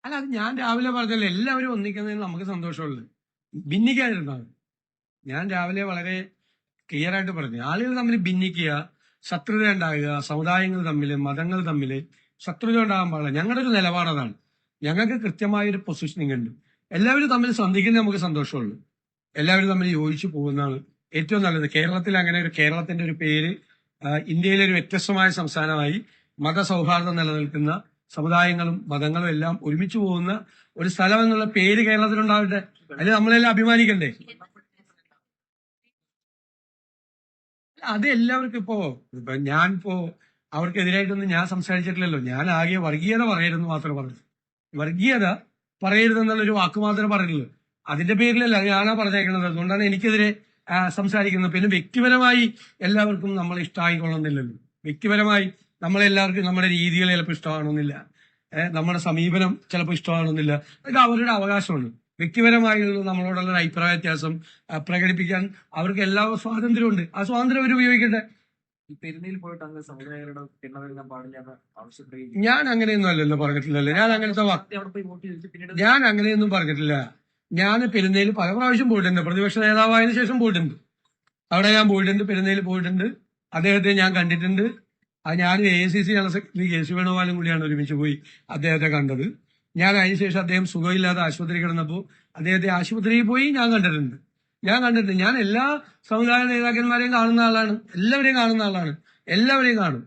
അല്ല, അത് ഞാൻ രാവിലെ പറഞ്ഞല്ലോ, എല്ലാവരും ഒന്നിക്കുന്നതിന് നമുക്ക് സന്തോഷമുള്ളു. ഭിന്നിക്കാതിരുന്നാണ്. ഞാൻ രാവിലെ വളരെ ക്ലിയർ ആയിട്ട് പറഞ്ഞു, ആളുകൾ തമ്മിൽ ഭിന്നിക്കുക, ശത്രുത ഉണ്ടാകുക, സമുദായങ്ങൾ തമ്മിൽ, മതങ്ങൾ തമ്മിൽ ശത്രുത ഉണ്ടാകാൻ പാടില്ല. ഞങ്ങളുടെ ഒരു നിലപാട് അതാണ്. ഞങ്ങൾക്ക് കൃത്യമായൊരു പൊസിഷനിങ് ഉണ്ട്. എല്ലാവരും തമ്മിൽ സന്ധിക്കുന്നത് നമുക്ക് സന്തോഷമുള്ളൂ. എല്ലാവരും തമ്മിൽ യോജിച്ചു പോകുന്നതാണ് ഏറ്റവും നല്ലത്. കേരളത്തിൽ അങ്ങനെ കേരളത്തിന്റെ ഒരു പേര് ഇന്ത്യയിലെ ഒരു വ്യത്യസ്തമായ സംസ്ഥാനമായി മതസൗഹാർദ്ദം നിലനിൽക്കുന്ന സമുദായങ്ങളും മതങ്ങളും എല്ലാം ഒരുമിച്ച് പോകുന്ന ഒരു സ്ഥലം എന്നുള്ള പേര് കേരളത്തിലുണ്ടാവട്ടെ. അതിൽ നമ്മളെല്ലാം അഭിമാനിക്കണ്ടേ? അത് എല്ലാവർക്കും ഇപ്പോ ഞാനിപ്പോ അവർക്കെതിരായിട്ടൊന്നും ഞാൻ സംസാരിച്ചിട്ടില്ലല്ലോ. ഞാൻ ആകെ വർഗീയത പറയരുതെന്ന് മാത്രമേ പറഞ്ഞു. വർഗീയത പറയരുതെന്നുള്ളൊരു വാക്ക് മാത്രമേ പറഞ്ഞുള്ളൂ. അതിന്റെ പേരിലല്ല ഞാനാ പറഞ്ഞേക്കുന്നത്. അതുകൊണ്ടാണ് എനിക്കെതിരെ സംസാരിക്കുന്നത്. പിന്നെ വ്യക്തിപരമായി എല്ലാവർക്കും നമ്മളെ ഇഷ്ടമായിക്കൊള്ളുന്നില്ലല്ലോ. വ്യക്തിപരമായി നമ്മളെല്ലാവർക്കും നമ്മുടെ രീതികൾ ചിലപ്പോൾ ഇഷ്ടമാണെന്നില്ല, നമ്മുടെ സമീപനം ചിലപ്പോൾ ഇഷ്ടമാണെന്നില്ല. അതൊക്കെ അവരുടെ അവകാശമാണ്. വ്യക്തിപരമായുള്ള നമ്മളോടുള്ള ഒരു അഭിപ്രായ വ്യത്യാസം പ്രകടിപ്പിക്കാൻ അവർക്ക് എല്ലാ സ്വാതന്ത്ര്യമുണ്ട്. ആ സ്വാതന്ത്ര്യം അവർ ഉപയോഗിക്കട്ടെ. പെരുന്നയിൽ പോയിട്ട് അങ്ങ് സമുദായങ്ങളുടെ പിന്തുണ പാടില്ല ആവശ്യപ്പെടുകയും ഞാൻ അങ്ങനെയൊന്നും അല്ലല്ലോ പറഞ്ഞിട്ടില്ലല്ലോ. ഞാൻ അങ്ങനത്തെ ഞാൻ അങ്ങനെയൊന്നും പറഞ്ഞിട്ടില്ല. ഞാൻ പെരുന്നയിൽ പല പ്രാവശ്യം പോയിട്ടുണ്ട്. പ്രതിപക്ഷ നേതാവായതിനു ശേഷം പോയിട്ടുണ്ട്. അവിടെ ഞാൻ പോയിട്ടുണ്ട്, പെരുന്നയിൽ പോയിട്ടുണ്ട്. അദ്ദേഹത്തെ ഞാൻ കണ്ടിട്ടുണ്ട്. അത് ഞാൻ AICC ജനറൽ സെക്രട്ടറി KC വേണുഗോപാലും കൂടിയാണ് ഒരുമിച്ച് പോയി അദ്ദേഹത്തെ കണ്ടത്. ഞാൻ അതിനുശേഷം അദ്ദേഹം സുഖമില്ലാതെ ആശുപത്രി കിടന്നപ്പോൾ അദ്ദേഹത്തെ ആശുപത്രിയിൽ പോയി ഞാൻ കണ്ടിട്ടുണ്ട്. ഞാൻ എല്ലാ സമുദായ നേതാക്കന്മാരെയും കാണുന്ന ആളാണ്. എല്ലാവരെയും കാണുന്ന ആളാണ്. എല്ലാവരെയും കാണും.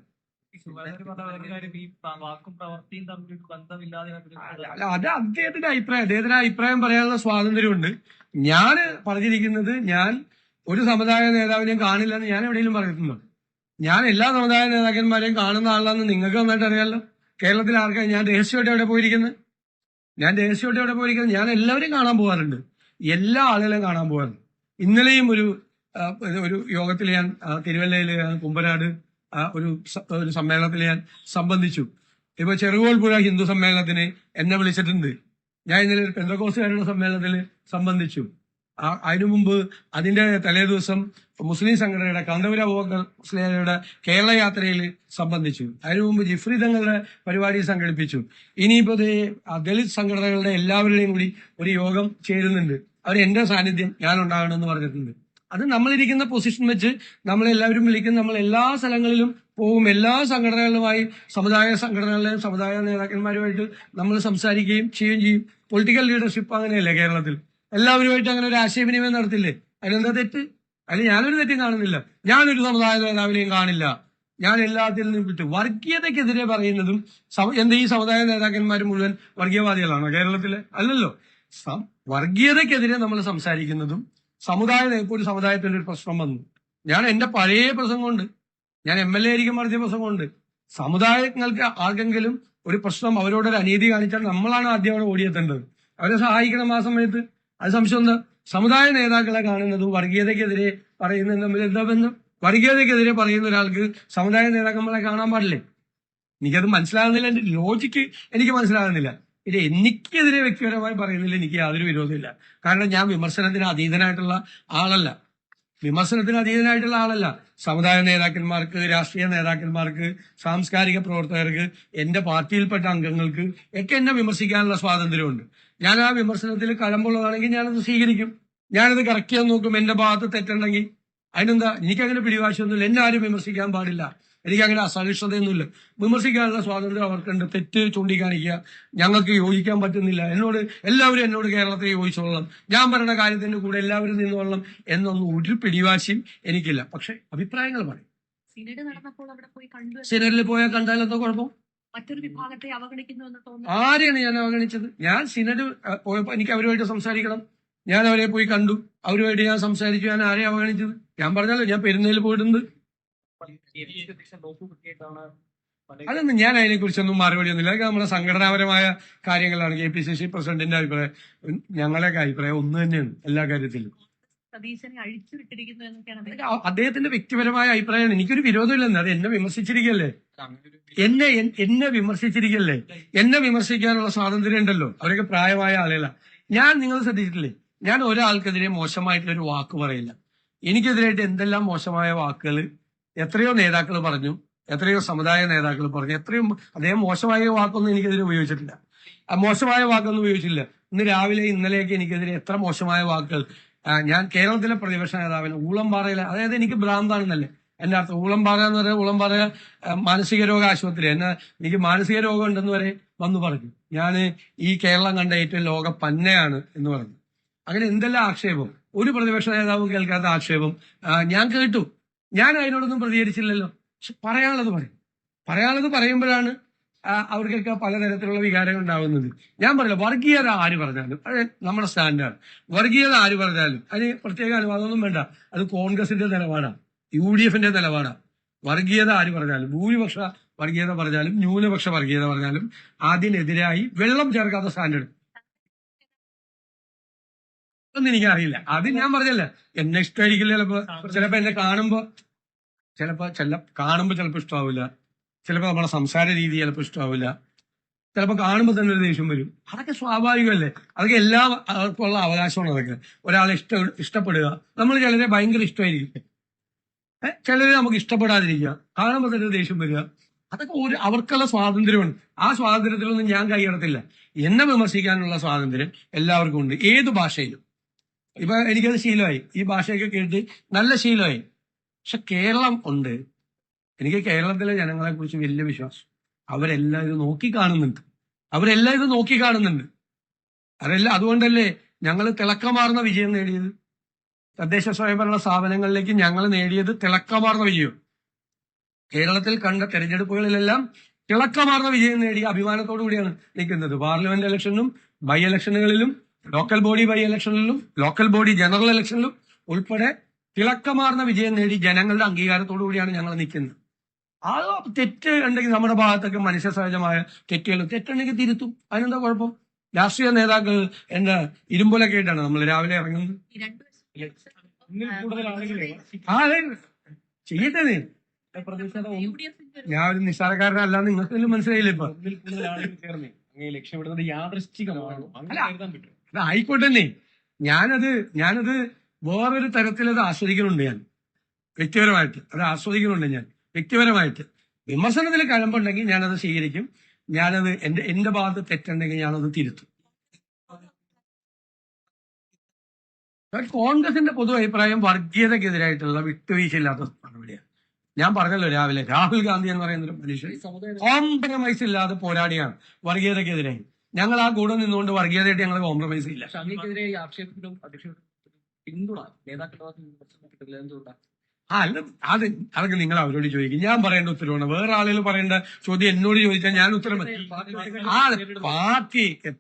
അല്ല, അത് അദ്ദേഹത്തിന്റെ അഭിപ്രായം പറയാനുള്ള സ്വാതന്ത്ര്യമുണ്ട്. ഞാൻ പറഞ്ഞിരിക്കുന്നത്, ഞാൻ ഒരു സമുദായ നേതാവിനെയും കാണില്ലെന്ന് ഞാൻ എവിടെയെങ്കിലും പറഞ്ഞിട്ടുണ്ടോ? ഞാൻ എല്ലാ സമുദായ നേതാക്കന്മാരെയും കാണുന്ന ആളാണെന്ന് നിങ്ങൾക്ക് നന്നായിട്ട് അറിയാമല്ലോ. കേരളത്തിൽ ആർക്കാണ് ഞാൻ രഹസ്യമായിട്ട് എവിടെ പോയിരിക്കുന്നത്? ഞാൻ എല്ലാവരെയും കാണാൻ പോകാറുണ്ട്. എല്ലാ ആളുകളെയും കാണാൻ പോകാറുണ്ട്. ഇന്നലെയും ഒരു യോഗത്തിൽ ഞാൻ തിരുവല്ലയിൽ കുമ്പനാട് ഒരു സമ്മേളനത്തിൽ ഞാൻ സംബന്ധിച്ചു. ഇപ്പൊ ചെറുകോൽപ്പുഴ ഹിന്ദു സമ്മേളനത്തിന് എന്നെ വിളിച്ചിട്ടുണ്ട്. ഞാൻ ഇന്നലെ ഒരു പെന്തക്കോസ്തുകാരുടെ സമ്മേളനത്തിൽ സംബന്ധിച്ചു. അതിനു മുമ്പ് അതിന്റെ തലേ ദിവസം മുസ്ലിം സംഘടനയുടെ കാന്തപുര അബൂബക്കർ മുസ്ലിങ്ങളുടെ കേരള യാത്രയിൽ സംബന്ധിച്ചു. അതിനു മുമ്പ് ജിഫ്രി തങ്ങളുടെ പരിപാടി സംഘടിപ്പിച്ചു. ഇനിയിപ്പോ ദളിത് സംഘടനകളുടെ എല്ലാവരുടെയും കൂടി ഒരു യോഗം ചേരുന്നുണ്ട്. അവർ എന്റെ സാന്നിധ്യം ഞാൻ ഉണ്ടാകണമെന്ന് പറഞ്ഞിട്ടുണ്ട്. അത് നമ്മളിരിക്കുന്ന പൊസിഷൻ വെച്ച് നമ്മളെല്ലാവരും വിളിക്കും. നമ്മൾ എല്ലാ സ്ഥലങ്ങളിലും പോകും. എല്ലാ സംഘടനകളുമായി, സമുദായ സംഘടനകളിലെയും സമുദായ നേതാക്കന്മാരുമായിട്ട് നമ്മൾ സംസാരിക്കുകയും ചെയ്യും. പൊളിറ്റിക്കൽ ലീഡർഷിപ്പ് അങ്ങനെയല്ലേ കേരളത്തിൽ? എല്ലാവരുമായിട്ട് അങ്ങനെ ഒരു ആശയവിനിമയം നടത്തില്ലേ? അതിലെന്താ തെറ്റ്? അതിൽ ഞാനൊരു തെറ്റും കാണുന്നില്ല. ഞാനൊരു സമുദായ നേതാവിനെയും കാണില്ല. ഞാൻ എല്ലാത്തിൽ നിന്നും വിട്ടു. വർഗീയതയ്ക്കെതിരെ പറയുന്നതും ഈ സമുദായ നേതാക്കന്മാർ മുഴുവൻ വർഗീയവാദികളാണോ കേരളത്തിലെ? അല്ലല്ലോ. വർഗീയതയ്ക്കെതിരെ നമ്മൾ സംസാരിക്കുന്നതും ഇപ്പോൾ ഒരു സമുദായത്തിൽ ഒരു പ്രശ്നം വന്നു, ഞാൻ എന്റെ പഴയ പ്രസംഗമുണ്ട്, ഞാൻ MLA ആയിരിക്കും നടത്തിയ പ്രസംഗമുണ്ട്. സമുദായങ്ങൾക്ക് ആർക്കെങ്കിലും ഒരു പ്രശ്നം, അവരോടൊരു അനീതി കാണിച്ചാൽ നമ്മളാണ് ആദ്യം അവിടെ ഓടിയെത്തേണ്ടത്. അവരെ സഹായിക്കണം ആ സമയത്ത്. അത് സംശയം എന്താ? സമുദായ നേതാക്കളെ കാണുന്നതും വർഗീയതയ്ക്കെതിരെ പറയുന്നതും തമ്മിൽ എന്താ ബന്ധം? വർഗീയതയ്ക്കെതിരെ പറയുന്ന ഒരാൾക്ക് സമുദായ നേതാക്കന്മാരെ കാണാൻ പാടില്ലേ? എനിക്കത് മനസ്സിലാകുന്നില്ല. എന്റെ ലോജിക്ക് എനിക്ക് മനസ്സിലാകുന്നില്ല. ഇത് എനിക്കെതിരെ വ്യക്തിപരമായി പറയുന്നില്ല, എനിക്ക് യാതൊരു വിരോധമില്ല. കാരണം ഞാൻ വിമർശനത്തിന് അതീതനായിട്ടുള്ള ആളല്ല. സമുദായ നേതാക്കന്മാർക്ക്, രാഷ്ട്രീയ നേതാക്കന്മാർക്ക്, സാംസ്കാരിക പ്രവർത്തകർക്ക്, എന്റെ പാർട്ടിയിൽപ്പെട്ട അംഗങ്ങൾക്ക് ഒക്കെ എന്നെ വിമർശിക്കാനുള്ള സ്വാതന്ത്ര്യമുണ്ട്. ഞാൻ ആ വിമർശനത്തിൽ കഴമ്പുള്ളതാണെങ്കിൽ ഞാനത് സ്വീകരിക്കും. ഞാനത് കറക്റ്റ് ചെയ്യാൻ നോക്കും. എന്റെ ഭാഗത്ത് തെറ്റുണ്ടെങ്കിൽ അതിനെന്താ? എനിക്കങ്ങനെ പിടിവാശിയൊന്നുമില്ല. എന്നെ ആരും വിമർശിക്കാൻ പാടില്ല. എനിക്കങ്ങനെ അസഹിഷ്ണുതയൊന്നുമില്ല. വിമർശിക്കാനുള്ള സ്വാതന്ത്ര്യം അവർക്കുണ്ട്. തെറ്റ് ചൂണ്ടിക്കാണിക്കുക. ഞങ്ങൾക്ക് യോജിക്കാൻ പറ്റുന്നില്ല, എല്ലാവരും എന്നോട് കേരളത്തിൽ യോജിച്ചോളണം, ഞാൻ പറയുന്ന കാര്യത്തിന്റെ കൂടെ എല്ലാവരും നിന്നോളണം എന്നൊന്നും ഒരു പിടിവാശിയും എനിക്കില്ല. പക്ഷെ അഭിപ്രായങ്ങൾ പറയും. സിനഡിൽ പോയാൽ കണ്ടാൽ എന്താ കുഴപ്പം? മറ്റൊരു വിഭാഗത്തെ അവഗണിക്കുന്നു എന്ന് തോന്നുന്നു. ആരെയാണ് ഞാൻ അവഗണിച്ചത്? ഞാൻ സിനഡ് പോയപ്പോ എനിക്ക് അവരുമായിട്ട് സംസാരിക്കണം. ഞാൻ അവരെ പോയി കണ്ടു, അവരുമായിട്ട് ഞാൻ സംസാരിച്ചു. ഞാൻ ആരെയും അവഗണിച്ചത്? ഞാൻ പറഞ്ഞല്ലോ, ഞാൻ പെരുന്നയിൽ പോയിട്ടുണ്ട്. അതൊന്നും ഞാൻ അതിനെ കുറിച്ചൊന്നും മറുപടി ഒന്നുമില്ല. അതൊക്കെ നമ്മുടെ സംഘടനാപരമായ കാര്യങ്ങളാണ്. KPCC പ്രസിഡന്റിന്റെ അഭിപ്രായം, ഞങ്ങളുടെയൊക്കെ അഭിപ്രായം ഒന്ന് തന്നെയാണ് എല്ലാ കാര്യത്തിലും. അദ്ദേഹത്തിന്റെ വ്യക്തിപരമായ അഭിപ്രായമാണ്. എനിക്കൊരു വിരോധമില്ലെന്ന്. അത് എന്നെ വിമർശിച്ചിരിക്കല്ലേ. എന്നെ വിമർശിക്കാനുള്ള സ്വാതന്ത്ര്യം ഉണ്ടല്ലോ. അവരൊക്കെ പ്രായമായ ആളുകളാണ്. നിങ്ങൾ ശ്രദ്ധിച്ചിട്ടില്ലേ, ഞാൻ ഒരാൾക്കെതിരെ മോശമായിട്ടുള്ള ഒരു വാക്ക് പറയില്ല. എനിക്കെതിരായിട്ട് എന്തെല്ലാം മോശമായ വാക്കുകൾ എത്രയോ നേതാക്കൾ പറഞ്ഞു, എത്രയോ സമുദായ നേതാക്കൾ പറഞ്ഞു, അദ്ദേഹം മോശമായ വാക്കൊന്നും എനിക്കെതിരെ ഉപയോഗിച്ചിട്ടില്ല. മോശമായ വാക്കൊന്നും ഉപയോഗിച്ചില്ല. ഇന്ന് രാവിലെ ഇന്നലെയൊക്കെ എനിക്കെതിരെ എത്ര മോശമായ വാക്കുകൾ. ഞാൻ കേരളത്തിലെ പ്രതിപക്ഷ നേതാവിന് ഊളംപാറയിലെ, അതായത് എനിക്ക് ഭ്രാന്താണെന്നല്ലേ എന്റെ അർത്ഥം. ഊളംപാറ എന്ന് പറയുന്നത് ഊളംപാറ മാനസിക രോഗ ആശുപത്രി. എനിക്ക് മാനസിക രോഗം ഉണ്ടെന്ന് വരെ വന്നു പറഞ്ഞു. ഞാൻ ഈ കേരളം കണ്ട ഏറ്റവും ലോക പന്നയാണ് എന്ന് പറഞ്ഞു. അങ്ങനെ എന്തെല്ലാം ആക്ഷേപം, ഒരു പ്രതിപക്ഷ നേതാവും കേൾക്കാത്ത ആക്ഷേപം ഞാൻ കേട്ടു. ഞാൻ അതിനോടൊന്നും പ്രതികരിച്ചില്ലല്ലോ. പക്ഷെ പറയാനുള്ളത് പറയുമ്പോഴാണ് അവർക്കൊക്കെ പലതരത്തിലുള്ള വികാരങ്ങൾ ഉണ്ടാവുന്നത്. ഞാൻ പറയില്ല, വർഗീയത ആര് പറഞ്ഞാലും അത് നമ്മുടെ സ്റ്റാൻഡാണ്. വർഗീയത ആര് പറഞ്ഞാലും അതിന് പ്രത്യേക അനുവാദമൊന്നും വേണ്ട. അത് കോൺഗ്രസിന്റെ നിലപാടാണ്, UDF നിലപാടാണ്. വർഗീയത ആര് പറഞ്ഞാലും, ഭൂരിപക്ഷ വർഗീയത പറഞ്ഞാലും ന്യൂനപക്ഷ വർഗീയത പറഞ്ഞാലും അതിനെതിരായി വെള്ളം ചേർക്കാത്ത സ്റ്റാൻഡേർഡ് ഒന്നും എനിക്കറിയില്ല. അത് ഞാൻ പറഞ്ഞല്ല, എന്നെ ഇഷ്ടമായിരിക്കില്ല. ചിലപ്പോ എന്നെ കാണുമ്പോ ചിലപ്പോ ഇഷ്ടമാവില്ല. ചിലപ്പോ നമ്മുടെ സംസാര രീതി ചിലപ്പോൾ ഇഷ്ടമാവില്ല. ചിലപ്പോൾ കാണുമ്പോൾ തന്നെ ഒരു ദേഷ്യം വരും. അതൊക്കെ സ്വാഭാവികമല്ലേ. അതൊക്കെ എല്ലാവർക്കുള്ള അവകാശമാണ്. അതൊക്കെ ഒരാളെ ഇഷ്ടപ്പെടുക. നമ്മൾ ചിലരെ ഭയങ്കര ഇഷ്ടമായിരിക്കും, ചിലരെ നമുക്ക് ഇഷ്ടപ്പെടാതിരിക്കുക, കാണുമ്പോൾ തന്നെ ദേഷ്യം വരിക. അതൊക്കെ അവർക്കുള്ള സ്വാതന്ത്ര്യമാണ്. ആ സ്വാതന്ത്ര്യത്തിലൊന്നും ഞാൻ കൈയടത്തില്ല. എന്നെ വിമർശിക്കാനുള്ള സ്വാതന്ത്ര്യം എല്ലാവർക്കും ഉണ്ട്, ഏത് ഭാഷയിലും. ഇപ്പൊ എനിക്കത് ശീലമായി, ഈ ഭാഷയൊക്കെ കേട്ട് നല്ല ശീലമായി. പക്ഷെ കേരളം ഉണ്ട്. എനിക്ക് കേരളത്തിലെ ജനങ്ങളെ കുറിച്ച് വലിയ വിശ്വാസം. അവരെല്ലാം ഇത് നോക്കിക്കാണുന്നുണ്ട്. അതുകൊണ്ടല്ലേ ഞങ്ങൾ തിളക്കമാർന്ന വിജയം നേടിയത്. തദ്ദേശ സ്വയംഭരണ സ്ഥാപനങ്ങളിലേക്ക് ഞങ്ങൾ നേടിയത് തിളക്കമാർന്ന വിജയം. കേരളത്തിൽ കണ്ട തെരഞ്ഞെടുപ്പുകളിലെല്ലാം തിളക്കമാർന്ന വിജയം നേടിയ അഭിമാനത്തോടു കൂടിയാണ് നിൽക്കുന്നത്. പാർലമെന്റ് ഇലക്ഷനിലും ബൈ ഇലക്ഷനുകളിലും ലോക്കൽ ബോഡി ബൈ ഇലക്ഷനിലും ലോക്കൽ ബോഡി ജനറൽ ഇലക്ഷനിലും ഉൾപ്പെടെ തിളക്കമാർന്ന വിജയം നേടി ജനങ്ങളുടെ അംഗീകാരത്തോടു കൂടിയാണ് ഞങ്ങൾ നിൽക്കുന്നത്. ആ തെറ്റ് ഉണ്ടെങ്കിൽ നമ്മുടെ ഭാഗത്തൊക്കെ മനുഷ്യ സഹജമായ തെറ്റുണ്ടെങ്കിൽ തിരുത്തും. അതിനെന്താ കുഴപ്പം? രാഷ്ട്രീയ നേതാക്കൾ എന്റെ ഇരുമ്പൊലൊക്കെ ആയിട്ടാണ് നമ്മൾ രാവിലെ ഇറങ്ങുന്നത്. ചെയ്യട്ടെ നീ. ഞാൻ ഒരു നിസ്സാരക്കാരനല്ല, നിങ്ങൾക്ക് മനസ്സിലായില്ലേ ഇപ്പൊ? ലക്ഷ്യമിടുന്നത് യാദൃശ്ചികമാണോ? അത് ആയിക്കോട്ടെ. ഞാനത് വേറൊരു തരത്തിലത് ആസ്വദിക്കുന്നുണ്ട്. ഞാൻ വ്യക്തിപരമായിട്ട് വിമർശനത്തിൽ കഴമ്പുണ്ടെങ്കിൽ ഞാനത് സ്വീകരിക്കും. ഞാനത് എന്റെ ഭാഗത്ത് തെറ്റുണ്ടെങ്കിൽ ഞാനത് തിരുത്തും. കോൺഗ്രസിന്റെ പൊതു അഭിപ്രായം വർഗീയതക്കെതിരായിട്ടുള്ള വിട്ടുവീഴ്ചയില്ലാത്ത നടപടിയാണ്. ഞാൻ പറഞ്ഞല്ലോ രാവിലെ, രാഹുൽ ഗാന്ധി എന്ന് പറയുന്ന ഒരു മനുഷ്യൻ കോംപ്രമൈസ് ഇല്ലാതെ പോരാടിയാണ് വർഗീയതക്കെതിരെ. ഞങ്ങൾ ആ കൂടെ നിന്നുകൊണ്ട് വർഗീയതയായിട്ട് ഞങ്ങൾ കോംപ്രമൈസ് ഇല്ല. അങ്ങേക്കെതിരെ ആക്ഷേപത്തിലും പിന്തുണ നേതാക്കളുടെ എന്തുകൊണ്ടാണ്? അതൊക്കെ നിങ്ങൾ അവരോട് ചോദിക്കും. ഞാൻ പറയേണ്ട ഉത്തരവാണ്. വേറെ ആളുകൾ പറയേണ്ട ചോദ്യം എന്നോട് ചോദിച്ചാൽ ഞാൻ ഉത്തരം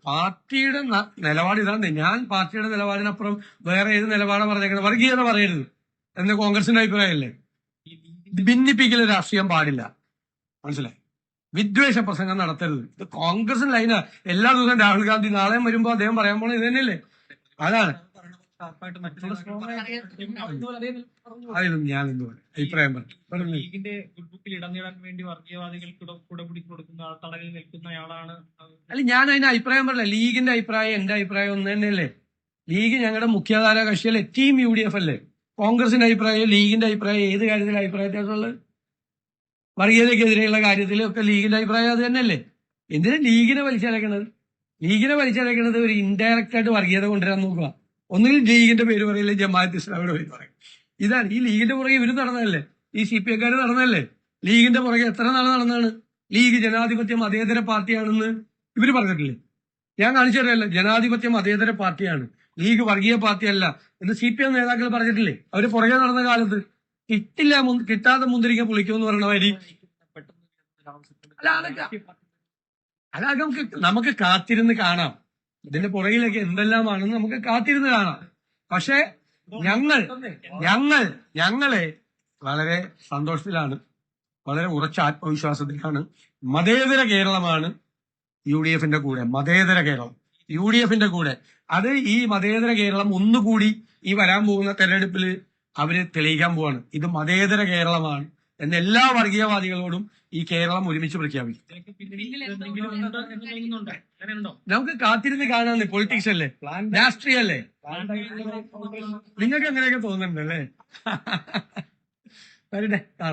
പാർട്ടിയുടെ നിലപാട് ഇതാണ്. ഞാൻ പാർട്ടിയുടെ നിലപാടിനപ്പുറം വേറെ ഏത് നിലപാടാണ് പറഞ്ഞേക്കുന്നത്? വർഗീയത പറയരുത് എന്ന് കോൺഗ്രസിന്റെ അഭിപ്രായമല്ലേ. ഭിന്നിപ്പിക്കൽ രാഷ്ട്രീയം പാടില്ല, മനസ്സിലായി? വിദ്വേഷ പ്രസംഗം നടത്തരുത്. ഇത് കോൺഗ്രസിന്റെ ലൈന. എല്ലാ ദിവസവും രാഹുൽ ഗാന്ധി നാളെയും വരുമ്പോ അദ്ദേഹം പറയാൻ പോണത് ഇത് തന്നെയല്ലേ. അതാണ് അതിലും ഞാൻ എന്ത് പറയും, അഭിപ്രായം പറഞ്ഞു. ലീഗിന്റെ ബുക്കിൽ ഇടം നേടാൻ വേണ്ടി വർഗീയവാദികൾക്ക് കുടപിടി കൊടുക്കുന്ന തടവിൽ നിൽക്കുന്നയാളാണ്. അല്ല, ഞാൻ അതിന് അഭിപ്രായം പറഞ്ഞില്ല. ലീഗിന്റെ അഭിപ്രായം എന്റെ അഭിപ്രായം ഒന്ന് തന്നെയല്ലേ. ലീഗ് ഞങ്ങളുടെ മുഖ്യധാര കക്ഷിയല്ലേ, ടീം UDF അല്ലേ. കോൺഗ്രസിന്റെ അഭിപ്രായം ലീഗിന്റെ അഭിപ്രായം ഏത് കാര്യത്തിലെ അഭിപ്രായത്തിലുള്ളത്? വർഗീയതക്കെതിരെയുള്ള കാര്യത്തിലൊക്കെ ലീഗിന്റെ അഭിപ്രായം അത് തന്നെയല്ലേ. എന്തിനാ ലീഗിനെ വലിച്ചടയ്ക്കണത്? ഒരു ഇൻഡയറക്റ്റ് ആയിട്ട് വർഗീയത കൊണ്ടുവരാൻ നോക്കുക. ഒന്നുകിൽ ലീഗിന്റെ പേര് പറയില്ല, ജമാഅത്ത് ഇസ്ലാമിയുടെ പേര് പറയും. ഇതാണ് ഈ ലീഗിന്റെ പുറകെ ഇവര് നടന്നതല്ലേ, ഈ CPI നടന്നതല്ലേ. ലീഗിന്റെ പുറകെ എത്ര നാൾ നടന്നതാണ്? ലീഗ് ജനാധിപത്യ മതേതര പാർട്ടിയാണെന്ന് ഇവര് പറഞ്ഞിട്ടില്ലേ? ഞാൻ കാണിച്ചു തരാമല്ലോ. ജനാധിപത്യ മതേതര പാർട്ടിയാണ്, ലീഗ് വർഗീയ പാർട്ടിയല്ല എന്ന് CPM നേതാക്കൾ പറഞ്ഞിട്ടില്ലേ? അവര് പുറകെ നടന്ന കാലത്ത് കിട്ടാതെ മുന്തിരിക്ക പുളിക്കുമെന്ന് പറയണ വരി. അതൊക്കെ നമുക്ക് കാത്തിരുന്ന് കാണാം. ഇതിന്റെ പുറകിലൊക്കെ എന്തെല്ലാമാണെന്ന് നമുക്ക് കാത്തിരുന്ന് കാണാം. പക്ഷെ ഞങ്ങളെ വളരെ സന്തോഷത്തിലാണ്, വളരെ ഉറച്ച ആത്മവിശ്വാസത്തിലാണ്. മതേതര കേരളമാണ് UDFന്റെ കൂടെ. മതേതര കേരളം UDFന്റെ കൂടെ. അത് ഈ മതേതര കേരളം ഒന്നുകൂടി ഈ വരാൻ പോകുന്ന തെരഞ്ഞെടുപ്പിൽ അവര് തെളിയിക്കാൻ പോവാണ്. ഇത് മതേതര കേരളമാണ് എന്ന് എല്ലാ വർഗീയവാദികളോടും ഈ കേരളം ഒരുമിച്ച് പ്രഖ്യാപിക്കും. നമുക്ക് കാത്തിരുന്ന് കാണാൻ. പൊളിറ്റിക്സ് അല്ലേ, രാഷ്ട്രീയല്ലേ. നിങ്ങൾക്ക് അങ്ങനെയൊക്കെ തോന്നുന്നുണ്ടല്ലേ? വരട്ടെ.